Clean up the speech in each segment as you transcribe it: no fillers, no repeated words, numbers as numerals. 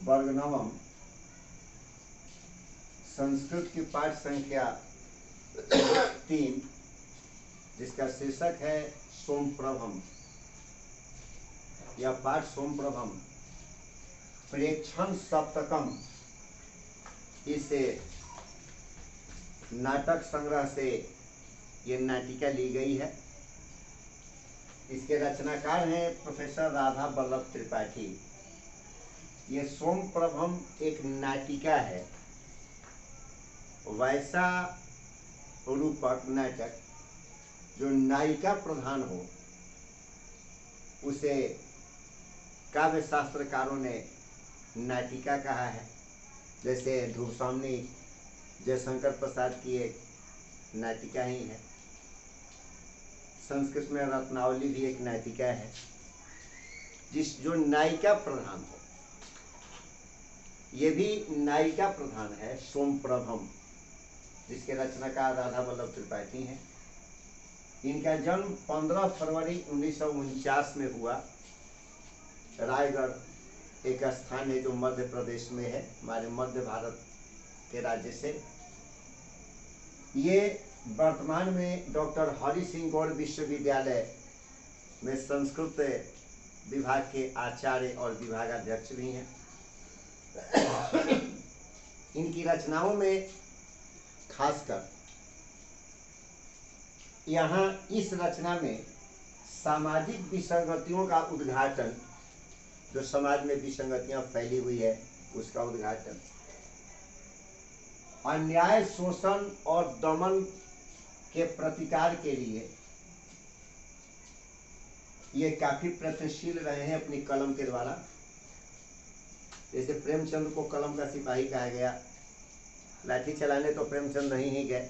वर्ग नवम संस्कृत की पाठ संख्या 3, जिसका शीर्षक है सोमप्रभम। यह पाठ सोमप्रभम प्रेक्षण सप्तकम इस नाटक संग्रह से ये नाटिका ली गई है। इसके रचनाकार हैं प्रोफेसर राधा वल्लभ त्रिपाठी। ये सोमप्रभम एक नाटिका है, वैसा रूपक नाटक जो नायिका प्रधान हो, उसे काव्य शास्त्रकारों ने नाटिका कहा है। जैसे ध्रुवसामनी जयशंकर प्रसाद की एक नाटिका ही है। संस्कृत में रत्नावली भी एक नाटिका है, जो नायिका प्रधान हो। ये भी नायिका प्रधान है सोमप्रभम, जिसके रचनाकार राधा वल्लभ त्रिपाठी हैं। इनका जन्म 15 फरवरी 1949 में हुआ। रायगढ़ एक स्थान है जो मध्य प्रदेश में है, हमारे मध्य भारत के राज्य से। ये वर्तमान में डॉक्टर हरि सिंह गौड़ विश्वविद्यालय में संस्कृत विभाग के आचार्य और विभागाध्यक्ष भी हैं। इनकी रचनाओं में खासकर यहाँ इस रचना में सामाजिक विसंगतियों का उद्घाटन, जो समाज में विसंगतियां फैली हुई है उसका उद्घाटन, अन्याय, शोषण और दमन के प्रतिकार के लिए ये काफी प्रयत्नशील रहे हैं अपनी कलम के द्वारा। जैसे प्रेमचंद को कलम का सिपाही कहा गया, लाठी चलाने तो प्रेमचंद नहीं ही गए।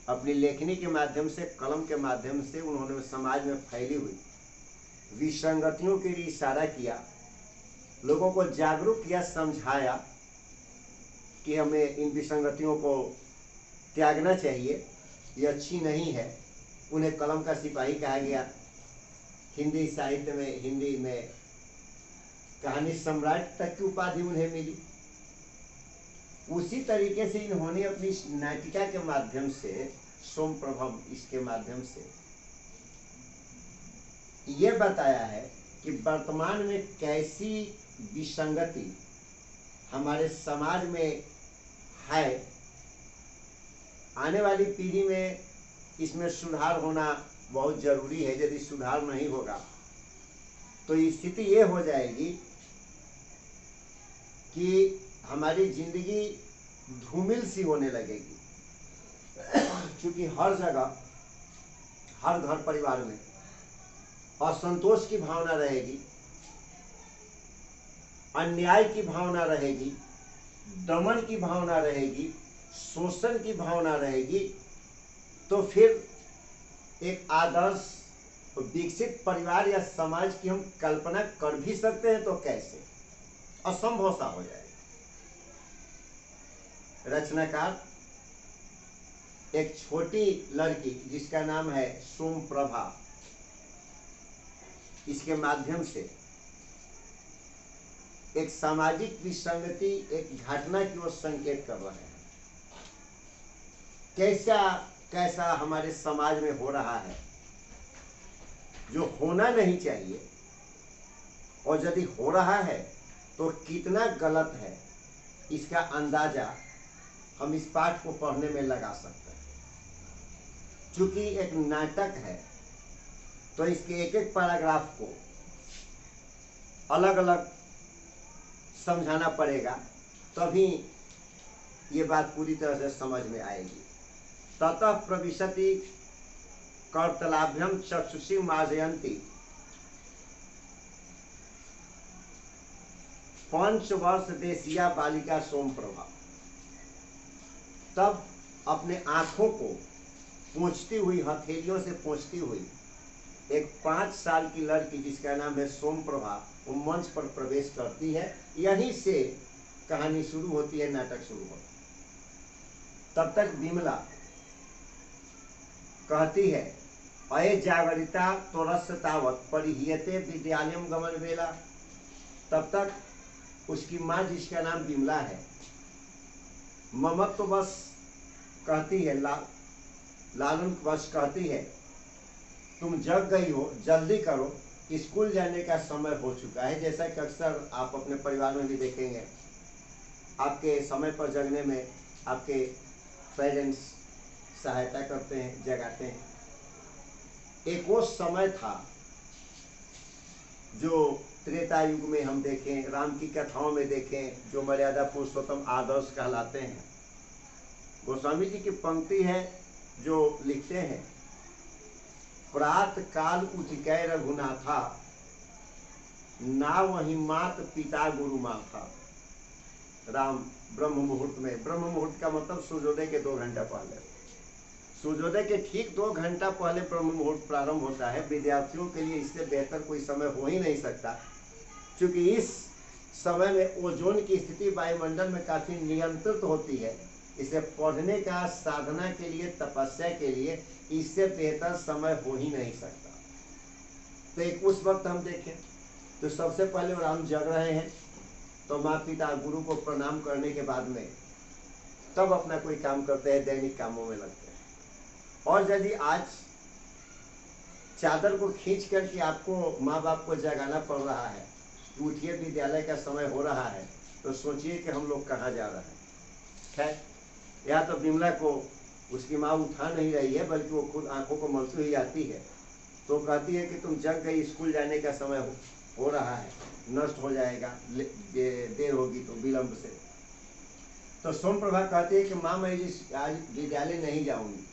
अपनी लेखनी के माध्यम से, कलम के माध्यम से उन्होंने समाज में फैली हुई विसंगतियों के लिए इशारा किया, लोगों को जागरूक किया, समझाया कि हमें इन विसंगतियों को त्यागना चाहिए, ये अच्छी नहीं है। उन्हें कलम का सिपाही कहा गया। हिंदी साहित्य में, हिंदी में कहानी सम्राट तक की उपाधि उन्हें मिली। उसी तरीके से इन्होंने अपनी नाटिका के माध्यम से, सोमप्रभम, इसके माध्यम से ये बताया है कि वर्तमान में कैसी विसंगति हमारे समाज में है। आने वाली पीढ़ी में इसमें सुधार होना बहुत जरूरी है। यदि सुधार नहीं होगा तो स्थिति ये हो जाएगी कि हमारी जिंदगी धूमिल सी होने लगेगी। क्योंकि हर जगह, हर घर परिवार में असंतोष की भावना रहेगी, अन्याय की भावना रहेगी, दमन की भावना रहेगी, शोषण की भावना रहेगी। तो फिर एक आदर्श विकसित परिवार या समाज की हम कल्पना कर भी सकते हैं तो कैसे? असंभव सा हो जाएगा। रचनाकार एक छोटी लड़की जिसका नाम है सोमप्रभा, इसके माध्यम से एक सामाजिक विसंगति, एक घटना की ओर संकेत कर रहे हैं। कैसा हमारे समाज में हो रहा है जो होना नहीं चाहिए, और यदि हो रहा है तो कितना गलत है, इसका अंदाजा हम इस पाठ को पढ़ने में लगा सकते हैं। चूंकि एक नाटक है तो इसके एक एक पैराग्राफ को अलग अलग समझाना पड़ेगा, तभी ये बात पूरी तरह से समझ में आएगी। ततः प्रविशति कर्तलाभ्यम चक्षुषी मार्जयन्ति 5 वर्ष देशिया बालिका सोमप्रभा। तब अपने आंखों को पोंछती हुई, हथेलियों से पोंछती हुई एक 5 साल की लड़की जिसका नाम है सोमप्रभा, वो मंच पर प्रवेश करती है। यहीं से कहानी शुरू होती है, नाटक शुरू होता है। तब तक विमला कहती है, अये जागरिता तोरस तावत परिहियते विद्यालयम गमन वेला। तब तक उसकी माँ जिसका नाम विमला है, ममत तो बस कहती है, लालन बस कहती है तुम जग गई हो, जल्दी करो, स्कूल जाने का समय हो चुका है। जैसा कि अक्सर आप अपने परिवार में भी देखेंगे, आपके समय पर जगने में आपके पेरेंट्स सहायता करते हैं, जगाते हैं। एक वो समय था जो त्रेता युग में हम देखें, राम की कथाओं में देखें, जो मर्यादा पुरुषोत्तम आदर्श कहलाते हैं। गोस्वामी जी की पंक्ति है जो लिखते हैं, प्रात काल उठकै रघुनाथा, ना वही मात पिता गुरु माथा। राम ब्रह्म मुहूर्त में, ब्रह्म मुहूर्त का मतलब सूर्योदय के 2 घंटा पहले, सूर्योदय के ठीक 2 घंटा पहले ब्रह्म मुहूर्त प्रारंभ होता है। विद्यार्थियों के लिए इससे बेहतर कोई समय हो ही नहीं सकता, क्योंकि इस समय में ओजोन की स्थिति वायुमंडल में काफी नियंत्रित होती है। इसे पढ़ने का, साधना के लिए, तपस्या के लिए इससे बेहतर समय हो ही नहीं सकता। तो एक उस वक्त हम देखें तो सबसे पहले राम जग रहे हैं, तो माँ पिता गुरु को प्रणाम करने के बाद में तब अपना कोई काम करते हैं, दैनिक कामों में लगते हैं। और यदि आज चादर को खींच करके आपको माँ बाप को जगाना पड़ रहा है, उठिए विद्यालय का समय हो रहा है, तो सोचिए कि हम लोग कहाँ जा रहे हैं। खैर, या तो विमला को उसकी माँ उठा नहीं रही है, बल्कि वो खुद आंखों को मलती हुई आती है, तो कहती है कि तुम जग गई, स्कूल जाने का समय हो रहा है, नष्ट हो जाएगा, देर होगी तो विलंब से। तो सोमप्रभा कहती है कि माँ मैं आज विद्यालय नहीं जाऊंगी।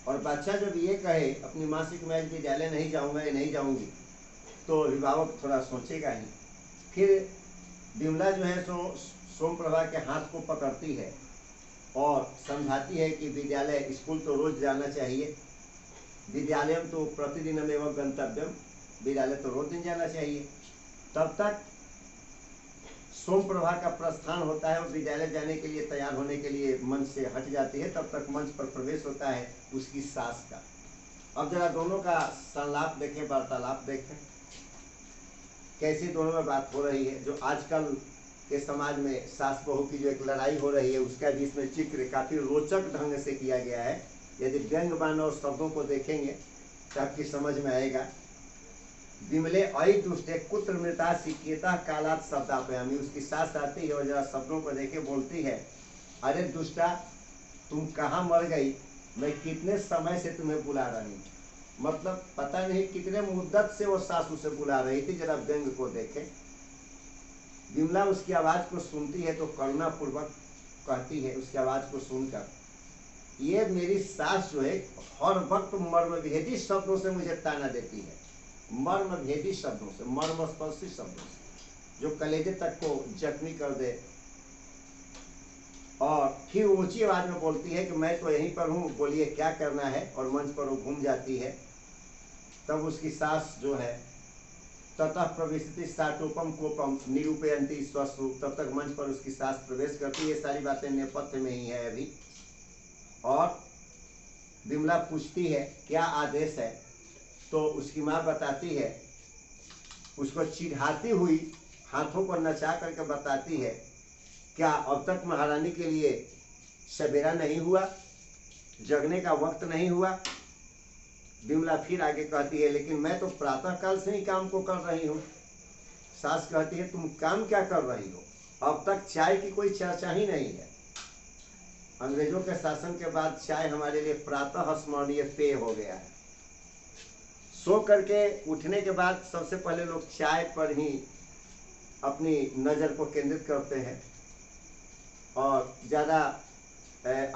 और बच्चा जब ये कहे अपनी माँ से कि मैं विद्यालय नहीं जाऊंगा या नहीं जाऊंगी, तो अभिभावक थोड़ा सोचेगा ही। फिर विमला जो है सो सोमप्रभा के हाथ को पकड़ती है और समझाती है कि विद्यालय, स्कूल तो रोज जाना चाहिए, विद्यालय तो प्रतिदिन एवं गंतव्यम, विद्यालय तो रोज दिन जाना चाहिए। तब तक सोमप्रभा का प्रस्थान होता है और विद्यालय जाने के लिए तैयार होने के लिए मंच से हट जाती है। तब तक मंच पर प्रवेश होता है उसकी सास का। अब जरा दोनों का संलाप देखें, वार्तालाप देखें, कैसी दोनों में बात हो रही है। जो आजकल के समाज में सास बहू की जो एक लड़ाई हो रही है, उसका भी इसमें चित्र काफी रोचक ढंग से किया गया है। यदि व्यंग्यवान और शब्दों को देखेंगे तो आपकी समझ में आएगा। विमले अय दुष्टे कुत्र मृता सिकेता कालात शब्दापयामी। उसकी सास आती है और जरा शब्दों को देखे बोलती है, अरे दुष्टा तुम कहाँ मर गई, मैं कितने समय से तुम्हें बुला रही हूँ। मतलब पता नहीं कितने मुद्दत से वो सास उसे बुला रही थी। जरा व्यंग को देखें। विमला उसकी आवाज को सुनती है तो करुणा पूर्वक कहती है, उसकी आवाज को सुनकर, ये मेरी सास जो है हर वक्त मर्मभेदी शब्दों से मुझे ताना देती है, मर्मभेदी शब्दों से, मर्मस्पर्शी शब्दों से, जो कलेजे तक को जख्मी कर दे। और फिर ऊंची आवाज में बोलती है कि मैं तो यहीं पर हूँ, बोलिए क्या करना है। और मंच पर वो घूम जाती है। तब उसकी सास जो है ततः प्रविशति साटोपम कोपम निरूपयंती स्वस्वरूप। तब तक मंच पर उसकी सास प्रवेश करती है। सारी बातें नेपथ्य में ही है अभी। और विमला पूछती है क्या आदेश है, तो उसकी माँ बताती है, उसको चिढ़ाती हुई हाथों को नचा करके बताती है, क्या अब तक महारानी के लिए सवेरा नहीं हुआ, जगने का वक्त नहीं हुआ। विमला फिर आगे कहती है, लेकिन मैं तो प्रातः काल से ही काम को कर रही हूँ। सास कहती है, तुम काम क्या कर रही हो, अब तक चाय की कोई चर्चा ही नहीं है। अंग्रेजों के शासन के बाद चाय हमारे लिए प्रातः स्मरणीय पेय हो गया है। सो करके उठने के बाद सबसे पहले लोग चाय पर ही अपनी नज़र को केंद्रित करते हैं और ज़्यादा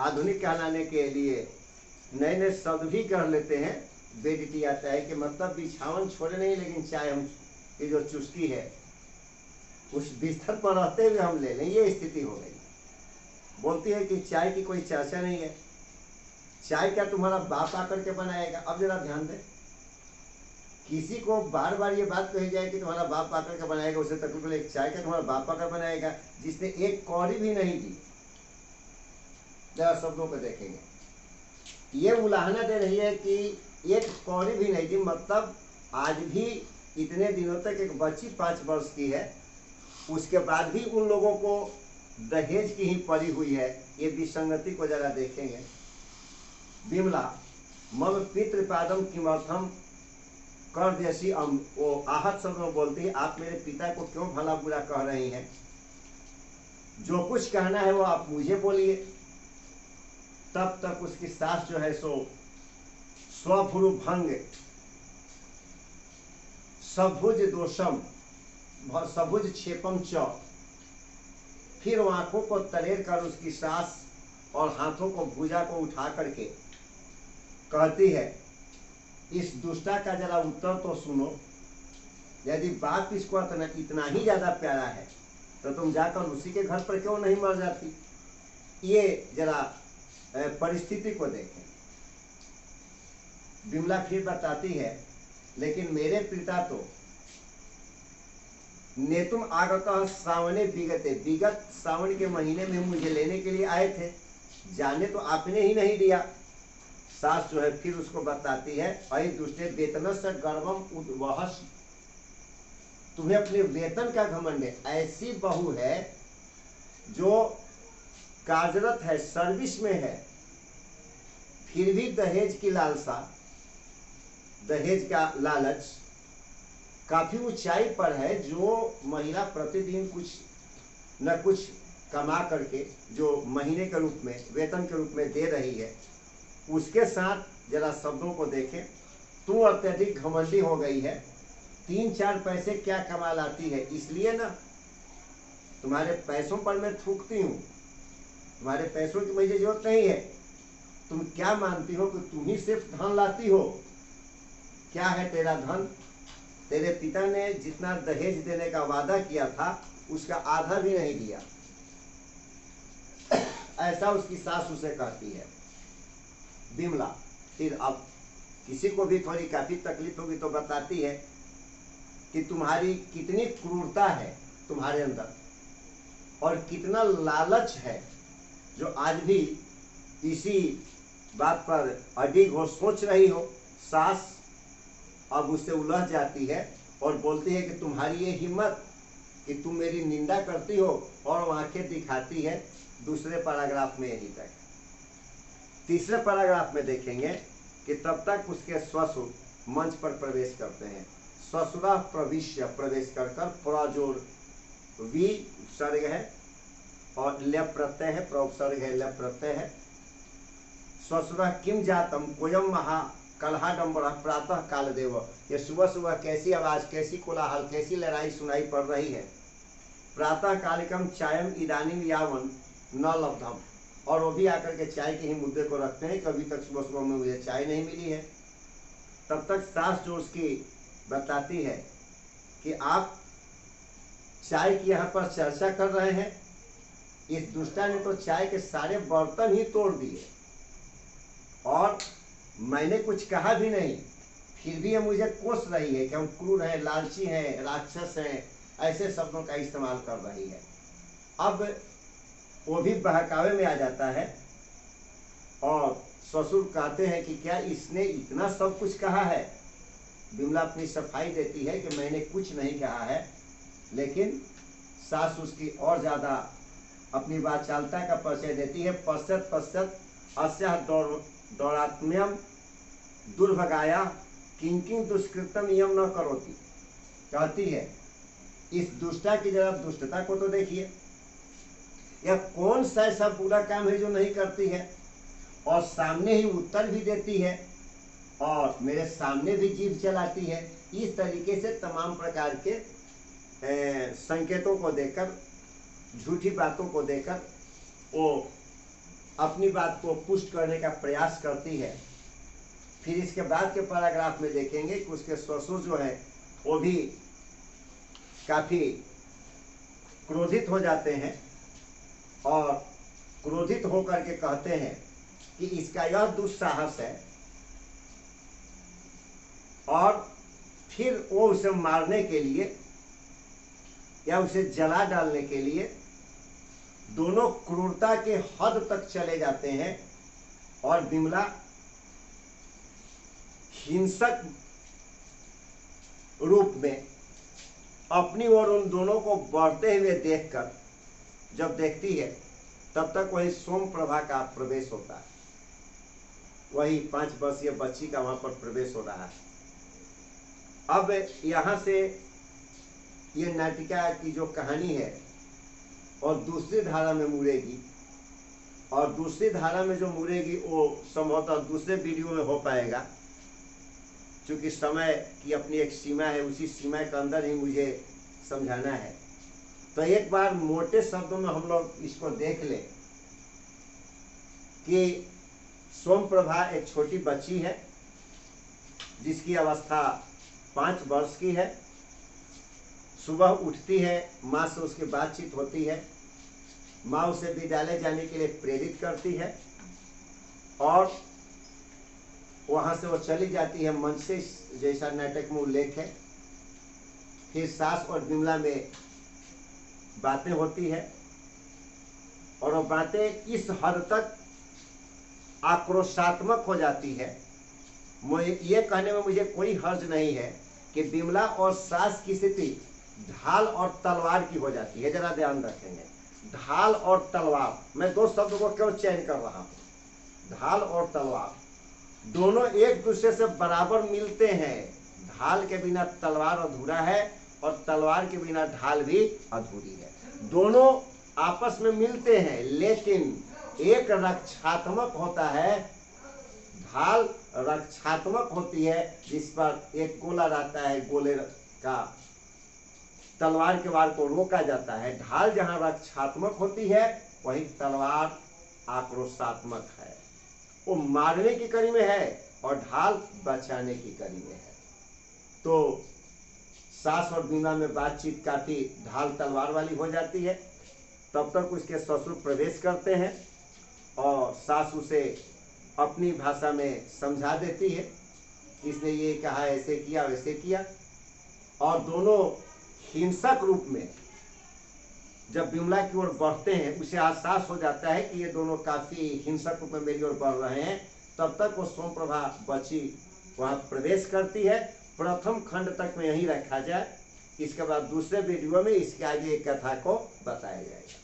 आधुनिक कहलाने के लिए नए नए शब्द भी कर लेते हैं। बेडिटी आता है कि मतलब बिछावन छोड़े नहीं, लेकिन चाय हम की जो चुस्की है उस बिस्तर पर रहते हुए हम ले लें, ये स्थिति हो गई। बोलती है कि चाय की कोई चर्चा नहीं है, चाय क्या तुम्हारा बाप आकर के बनाएगा। अब जरा ध्यान दें, किसी को बार बार ये बात कही जाए कि तुम्हारा बाप आकर के बनाएगा, उसे तकलीफ ले, चाय क्या तुम्हारा बाप आकर बनाएगा, जिसने एक कौड़ी भी नहीं दी। जरा शब्दों को देखेंगे, ये उलाहना दे रही है कि एक कौड़ी भी नहीं दी। मतलब आज भी इतने दिनों तक एक बच्ची 5 वर्ष की है उसके बाद भी उन लोगों को दहेज की ही पड़ी हुई है। ये विसंगति को जरा देखेंगे। विमला मम पितृपादम किमर्थम कर जैसी वो आहत शब्द में बोलती है, आप मेरे पिता को क्यों भला बुरा कह रही हैं? जो कुछ कहना है वो आप मुझे बोलिए। तब तक उसकी सास जो है सो स्वभुरु भंग सबुज दोषम सबुज क्षेपम च, फिर आंखों को तरेर कर उसकी सास और हाथों को भुजा को उठा करके कहती है, इस दुष्टा का जरा उत्तर तो सुनो। यदि बाप इसको इतना ही ज्यादा प्यारा है तो तुम जाकर उसी के घर पर क्यों नहीं मर जाती? ये जरा परिस्थिति को देखें। विमला फिर बताती है, लेकिन मेरे पिता तो नेतुम आगत सावने विगते, विगत सावन के महीने में मुझे लेने के लिए आए थे, जाने तो आपने ही नहीं दिया। सास जो है फिर उसको बताती है, अय दुष्टे वेतन से गर्वम उद्वहस, तुम्हें अपने वेतन का घमंड है। ऐसी बहू है जो कार्यरत है, सर्विस में है, फिर भी दहेज की लालसा, दहेज का लालच काफी ऊंचाई पर है। जो महिला प्रतिदिन कुछ न कुछ कमा करके जो महीने के रूप में वेतन के रूप में दे रही है, उसके साथ जरा शब्दों को देखें। तू अत्यधिक घमंडी हो गई है, 3-4 पैसे क्या कमा लाती है, इसलिए ना तुम्हारे पैसों पर मैं थूकती हूँ, तुम्हारे पैसों की मुझे जरूरत नहीं है। तुम क्या मानती हो कि तुम ही सिर्फ धन लाती हो? क्या है तेरा धन? तेरे पिता ने जितना दहेज देने का वादा किया था उसका आधा भी नहीं दिया। ऐसा उसकी सास उसे कहती है। विमला फिर अब किसी को भी थोड़ी काफी तकलीफ होगी तो बताती है कि तुम्हारी कितनी क्रूरता है तुम्हारे अंदर और कितना लालच है, जो आज भी इसी बात पर अडिग हो, सोच रही हो। सास अब उससे उलझ जाती है और बोलती है कि तुम्हारी ये हिम्मत कि तुम मेरी निंदा करती हो, और आंखें दिखाती है। दूसरे पैराग्राफ में यही तक। तीसरे पैराग्राफ में देखेंगे कि तब तक उसके ससुर मंच पर प्रवेश करते हैं। ससुरा प्रविश्य, प्रवेश कर कर, प्रजोर वी उपसर्ग है और लय प्रत्यय है, प्रउपसर्ग है, लय प्रत्यय है। ससुरा किम जातम कोयम महा कलहाडम्बर प्रातः काल देव, ये सुबह सुबह कैसी आवाज, कैसी कोलाहल, कैसी लड़ाई सुनाई पड़ रही है। प्रातः कालिकम चायम इदानीम यावन न लब्धम, और वो भी आकर के चाय के ही मुद्दे को रखते हैं कि अभी तक सुबह सुबह में मुझे चाय नहीं मिली है। तब तक सास जो उसकी बताती है कि आप चाय की यहाँ पर चर्चा कर रहे हैं, इस दुष्टा ने तो चाय के सारे बर्तन ही तोड़ दिए और मैंने कुछ कहा भी नहीं, फिर भी ये मुझे कोस रही है कि हम क्रूर हैं, लालची हैं, राक्षस हैं, ऐसे शब्दों का इस्तेमाल कर रही है। अब वो भी बहकावे में आ जाता है और ससुर कहते हैं कि क्या इसने इतना सब कुछ कहा है? विमला अपनी सफाई देती है कि मैंने कुछ नहीं कहा है, लेकिन सास उसकी और ज्यादा अपनी वाचालता का परिचय देती है। पश्चात पश्चात अस्या दौरात्म्यम दुर्भगाया किंकिं दुष्कृतम यम न करोति, कहती है इस दुष्टा की जरा दुष्टता को तो देखिए, यह कौन सा ऐसा बुरा काम है जो नहीं करती है, और सामने ही उत्तर भी देती है और मेरे सामने भी जीभ चलाती है। इस तरीके से तमाम प्रकार के संकेतों को देकर, झूठी बातों को देकर वो अपनी बात को पुष्ट करने का प्रयास करती है। फिर इसके बाद के पैराग्राफ में देखेंगे कि उसके ससुर जो है वो भी काफी क्रोधित हो जाते हैं और क्रोधित होकर के कहते हैं कि इसका यह दुस्साहस है, और फिर वो उसे मारने के लिए या उसे जला डालने के लिए दोनों क्रूरता के हद तक चले जाते हैं और विमला हिंसक रूप में अपनी ओर उन दोनों को बढ़ते हुए देखकर जब देखती है, तब तक वही सोमप्रभा का प्रवेश होता है। वही 5 वर्षीय बच्ची का वहां पर प्रवेश हो रहा है। अब यहाँ से ये नाटिका की जो कहानी है और दूसरी धारा में मुड़ेगी, और दूसरी धारा में जो मुड़ेगी वो संभवतः दूसरे वीडियो में हो पाएगा, क्योंकि समय की अपनी एक सीमा है, उसी सीमा के अंदर ही मुझे समझाना है। तो एक बार मोटे शब्दों में हम लोग इसको देख लें कि सोमप्रभा एक छोटी बच्ची है जिसकी अवस्था 5 वर्ष की है। सुबह उठती है, माँ से उसकी बातचीत होती है, माँ उसे विद्यालय जाने के लिए प्रेरित करती है और वहाँ से वो चली जाती है। मंच से जैसा नाटक में उल्लेख है। फिर सास और विमला में बातें होती है और वो बातें इस हद तक आक्रोशात्मक हो जाती है। मुझे ये कहने में मुझे कोई हर्ज नहीं है कि विमला और सास की स्थिति ढाल और तलवार की हो जाती है। जरा ध्यान रखेंगे, ढाल और तलवार, मैं 2 शब्दों को क्यों चयन कर रहा हूँ। ढाल और तलवार दोनों एक दूसरे से बराबर मिलते हैं। ढाल के बिना तलवार अधूरा है और तलवार के बिना ढाल भी अधूरी है। दोनों आपस में मिलते हैं, लेकिन एक रक्षात्मक होता है, ढाल रक्षात्मक होती है, जिस पर एक गोला रहता है, गोले का तलवार के वार को रोका जाता है। ढाल जहां रक्षात्मक होती है, वहीं तलवार आक्रोशात्मक है, वो मारने की कड़ी में है और ढाल बचाने की कड़ी में है। तो सास और विमला में बातचीत काफी ढाल तलवार वाली हो जाती है। तब तक उसके ससुर प्रवेश करते हैं और सास उसे अपनी भाषा में समझा देती है, इसने ये कहा, ऐसे किया वैसे किया। और दोनों हिंसक रूप में जब विमला की ओर बढ़ते हैं, उसे एहसास हो जाता है कि ये दोनों काफी हिंसक रूप में मेरी ओर बढ़ रहे हैं। तब तक वो सोमप्रभा बच्ची वहां प्रवेश करती है। प्रथम खंड तक में यही रखा जाए, इसके बाद दूसरे वीडियो में इसके आगे एक कथा को बताया जाएगा।